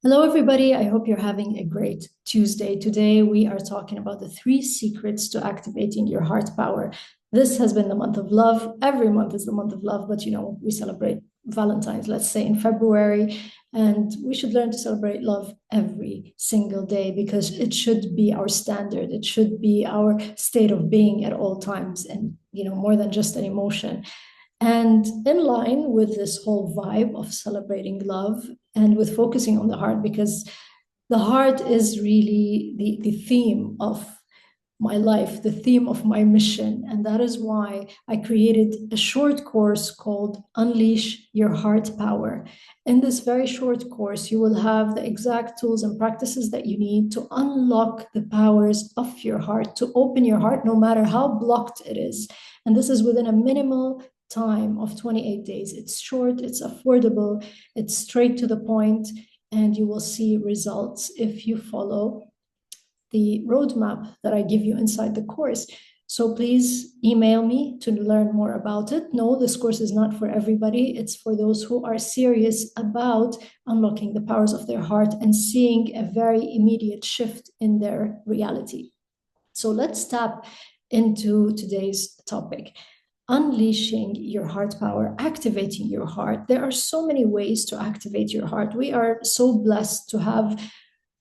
Hello, everybody. I hope you're having a great Tuesday. Today, we are talking about the three secrets to activating your heart power. This has been the month of love. Every month is the month of love, but we celebrate Valentine's, let's say in February, and we should learn to celebrate love every single day because it should be our standard. It should be our state of being at all times, and more than just an emotion. And in line with this whole vibe of celebrating love and with focusing on the heart, because the heart is really the theme of my life, the theme of my mission. And that is why I created a short course called Unleash Your Heart Power. In this very short course, you will have the exact tools and practices that you need to unlock the powers of your heart, to open your heart, no matter how blocked it is. And this is within a minimal time of 28 days. It's short, it's affordable, it's straight to the point, and you will see results if you follow the roadmap that I give you inside the course. So please email me to learn more about it. No, this course is not for everybody. It's for those who are serious about unlocking the powers of their heart and seeing a very immediate shift in their reality. So let's tap into today's topic. Unleashing your heart power, activating your heart. There are so many ways to activate your heart. We are so blessed to have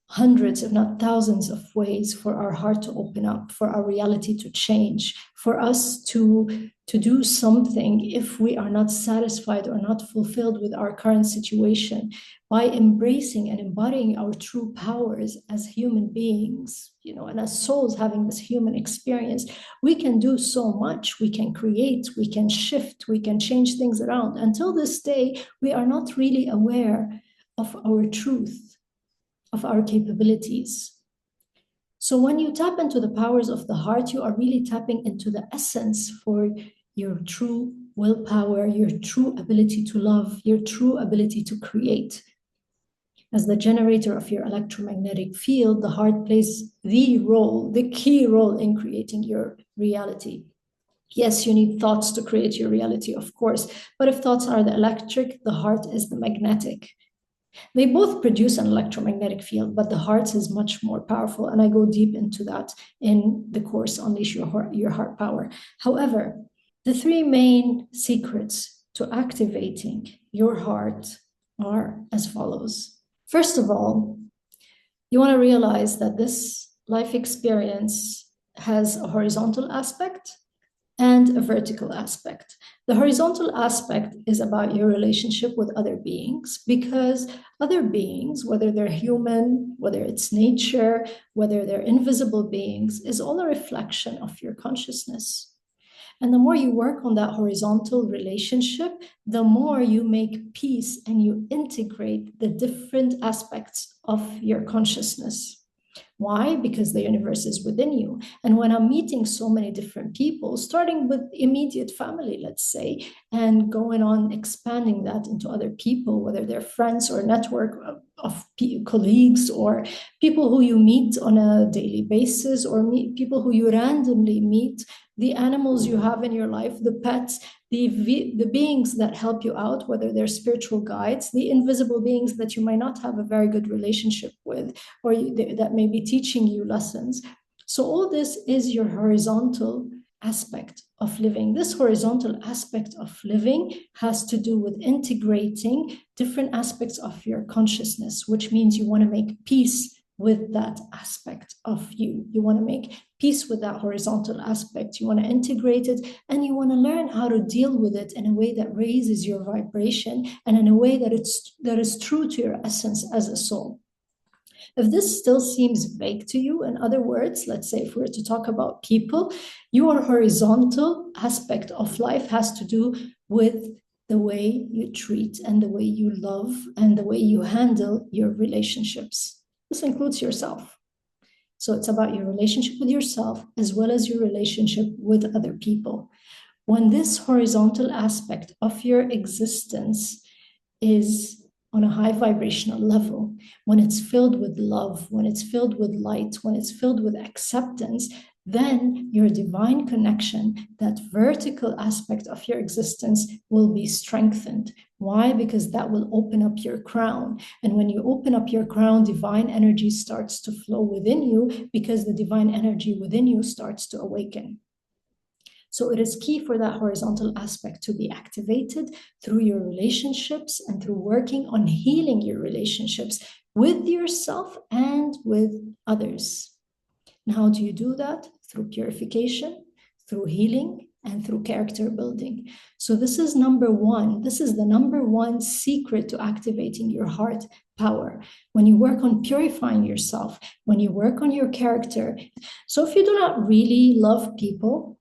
hundreds, if not thousands, of ways for our heart to open up, for our reality to change, for us to do something if we are not satisfied or not fulfilled with our current situation. By embracing and embodying our true powers as human beings, and as souls having this human experience, we can do so much. We can create, we can shift, we can change things around. Until this day, we are not really aware of our truth, of our capabilities. So when you tap into the powers of the heart, you are really tapping into the essence for your true willpower, your true ability to love, your true ability to create. As the generator of your electromagnetic field, the heart plays the key role in creating your reality. Yes, you need thoughts to create your reality, of course, but if thoughts are the electric, the heart is the magnetic. They both produce an electromagnetic field, but the heart is much more powerful. And I go deep into that in the course, Unleash Your Heart Power. However, the three main secrets to activating your heart are as follows. First of all, you want to realize that this life experience has a horizontal aspect and a vertical aspect. The horizontal aspect is about your relationship with other beings, because other beings, whether they're human, whether it's nature, whether they're invisible beings, is all a reflection of your consciousness. And the more you work on that horizontal relationship, the more you make peace and you integrate the different aspects of your consciousness. Why? Because the universe is within you. And when I'm meeting so many different people, starting with immediate family, let's say, and going on expanding that into other people, whether they're friends or network of colleagues or people who you meet on a daily basis or people who you randomly meet, the animals you have in your life, the pets, the beings that help you out, whether they're spiritual guides, the invisible beings that you might not have a very good relationship with, or that may be teaching you lessons. So all this is your horizontal aspect of living. This horizontal aspect of living has to do with integrating different aspects of your consciousness, which means you want to make peace with that aspect of you. You want to make peace with that horizontal aspect. You want to integrate it, and you want to learn how to deal with it in a way that raises your vibration and in a way that is true to your essence as a soul. If this still seems vague to you, in other words, let's say if we were to talk about people, your horizontal aspect of life has to do with the way you treat and the way you love and the way you handle your relationships. This includes yourself. So it's about your relationship with yourself as well as your relationship with other people. When this horizontal aspect of your existence is on a high vibrational level, when it's filled with love, when it's filled with light, when it's filled with acceptance, then your divine connection, that vertical aspect of your existence, will be strengthened. Why? Because that will open up your crown. And when you open up your crown, divine energy starts to flow within you, because the divine energy within you starts to awaken. So it is key for that horizontal aspect to be activated through your relationships and through working on healing your relationships with yourself and with others. And how do you do that? Through purification, through healing, and through character building. So this is number one. This is the number one secret to activating your heart power. When you work on purifying yourself, when you work on your character. So if you do not really love people,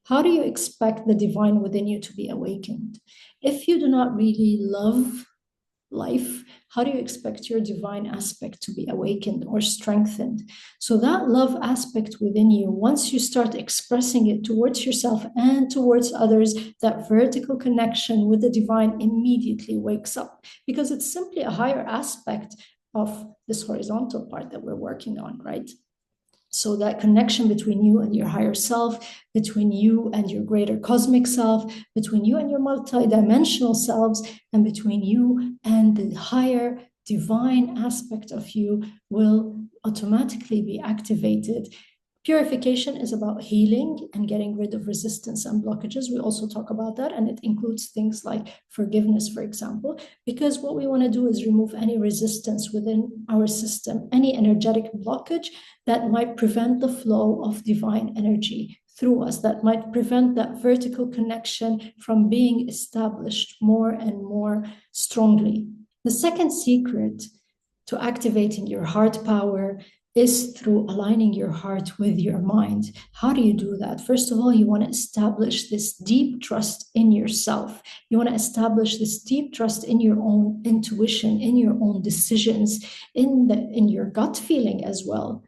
how do you expect the divine within you to be awakened? If you do not really love life, how do you expect your divine aspect to be awakened or strengthened? So that love aspect within you, once you start expressing it towards yourself and towards others, that vertical connection with the divine immediately wakes up, because it's simply a higher aspect of this horizontal part that we're working on, right? So that connection between you and your higher self, between you and your greater cosmic self, between you and your multidimensional selves, and between you and the higher divine aspect of you will automatically be activated. Purification is about healing and getting rid of resistance and blockages. We also talk about that, and it includes things like forgiveness, for example, because what we want to do is remove any resistance within our system, any energetic blockage that might prevent the flow of divine energy through us, that might prevent that vertical connection from being established more and more strongly. The second secret to activating your heart power is through aligning your heart with your mind. How do you do that? First of all, you want to establish this deep trust in yourself. You want to establish this deep trust in your own intuition, in your own decisions, in your gut feeling as well.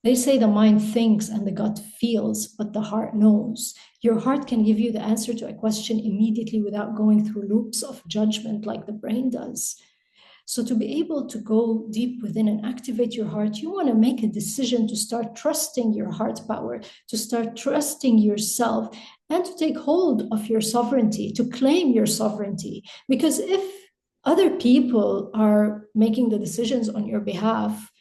They say the mind thinks and the gut feels, but the heart knows. Your heart can give you the answer to a question immediately without going through loops of judgment like the brain does. So to be able to go deep within and activate your heart, you want to make a decision to start trusting your heart power, to start trusting yourself, and to take hold of your sovereignty, to claim your sovereignty. Because if other people are making the decisions on your behalf,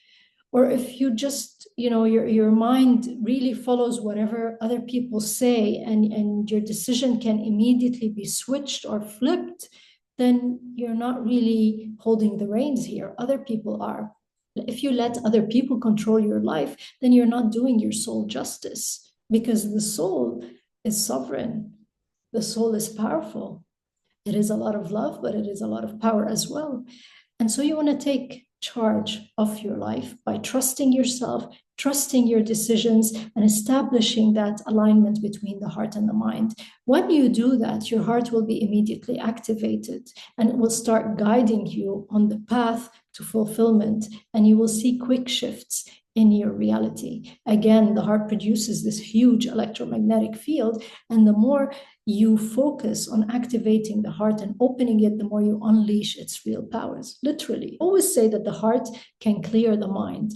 or if you just, your mind really follows whatever other people say, and your decision can immediately be switched or flipped, then you're not really holding the reins here. Other people are. If you let other people control your life, then you're not doing your soul justice, because the soul is sovereign. The soul is powerful. It is a lot of love, but it is a lot of power as well. And so you want to take charge of your life by trusting yourself, trusting your decisions, and establishing that alignment between the heart and the mind. When you do that, your heart will be immediately activated, and it will start guiding you on the path to fulfillment, and you will see quick shifts in your reality. Again, the heart produces this huge electromagnetic field, and the more you focus on activating the heart and opening it, the more you unleash its real powers. Literally, I always say that the heart can clear the mind.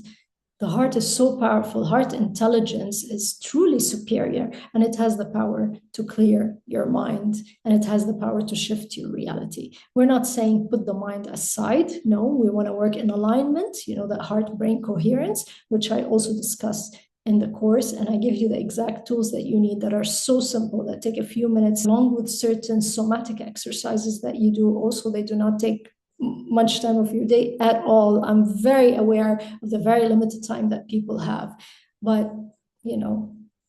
The heart is so powerful. Heart intelligence is truly superior, and it has the power to clear your mind, and it has the power to shift your reality. We're not saying put the mind aside. No, we want to work in alignment, that heart-brain coherence, which I also discuss in the course, and I give you the exact tools that you need that are so simple, that take a few minutes, along with certain somatic exercises that you do. Also, they do not take much time of your day at all. I'm very aware of the very limited time that people have, but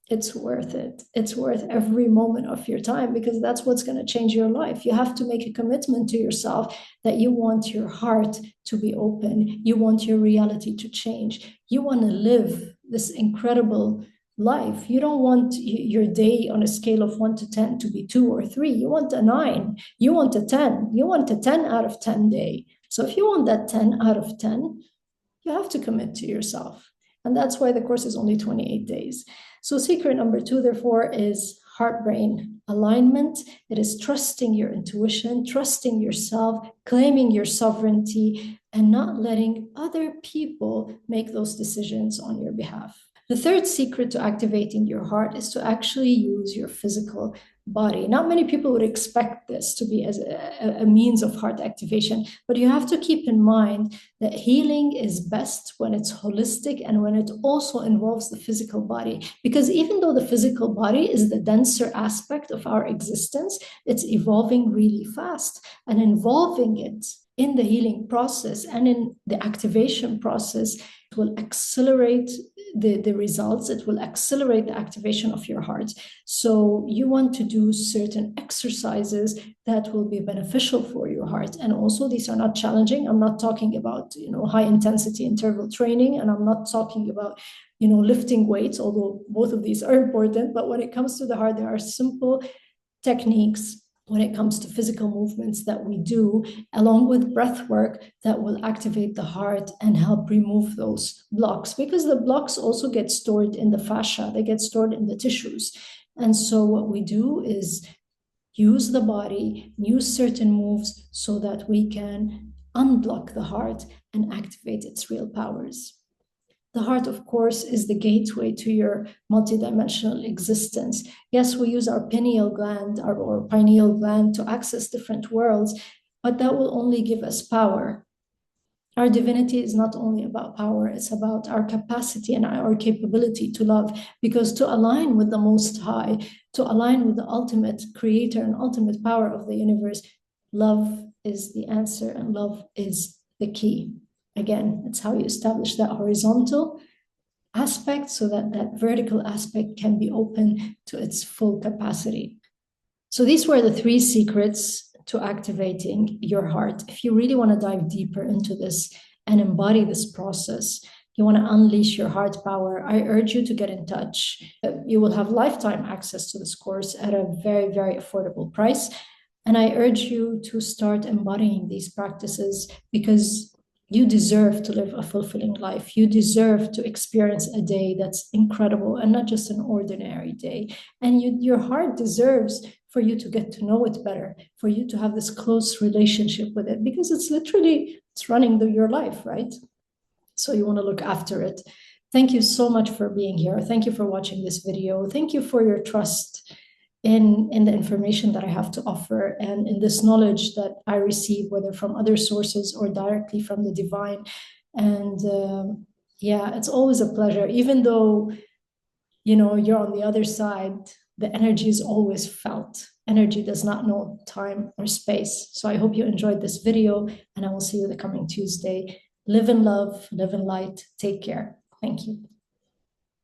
it's worth it. It's worth every moment of your time, because that's what's going to change your life. You have to make a commitment to yourself that you want your heart to be open. You want your reality to change. You want to live this incredible life. You don't want your day on a scale of 1 to 10 to be 2 or 3. You want a 9. You want a 10. You want a 10 out of 10 day. So if you want that 10 out of 10, you have to commit to yourself. And that's why the course is only 28 days. So secret number 2, therefore, is heart-brain alignment. It is trusting your intuition, trusting yourself, claiming your sovereignty, and not letting other people make those decisions on your behalf. The third secret to activating your heart is to actually use your physical body. Not many people would expect this to be as a means of heart activation, but you have to keep in mind that healing is best when it's holistic and when it also involves the physical body. Because even though the physical body is the denser aspect of our existence, it's evolving really fast, and involving it in the healing process and in the activation process will accelerate the results. It will accelerate the activation of your heart. So you want to do certain exercises that will be beneficial for your heart. And also, these are not challenging. I'm not talking about, high intensity interval training, and I'm not talking about, lifting weights, although both of these are important. But when it comes to the heart, there are simple techniques when it comes to physical movements that we do, along with breath work, that will activate the heart and help remove those blocks, because the blocks also get stored in the fascia, they get stored in the tissues. And so what we do is use the body, use certain moves so that we can unblock the heart and activate its real powers. The heart, of course, is the gateway to your multidimensional existence. Yes, we use our pineal gland or pineal gland to access different worlds, but that will only give us power. Our divinity is not only about power, it's about our capacity and our capability to love, because to align with the Most High, to align with the ultimate creator and ultimate power of the universe, love is the answer and love is the key. Again, it's how you establish that horizontal aspect so that that vertical aspect can be open to its full capacity. So these were the 3 secrets to activating your heart. If you really want to dive deeper into this and embody this process, you want to unleash your heart power, I urge you to get in touch. You will have lifetime access to this course at a very, very affordable price. And I urge you to start embodying these practices, because you deserve to live a fulfilling life. You deserve to experience a day that's incredible and not just an ordinary day. And your heart deserves for you to get to know it better, for you to have this close relationship with it, because it's running your life, right? So you want to look after it. Thank you so much for being here. Thank you for watching this video. Thank you for your trust in the information that I have to offer and in this knowledge that I receive, whether from other sources or directly from the divine. And yeah, it's always a pleasure. Even though, you're on the other side, the energy is always felt. Energy does not know time or space. So I hope you enjoyed this video, and I will see you the coming Tuesday. Live in love, live in light. Take care. Thank you.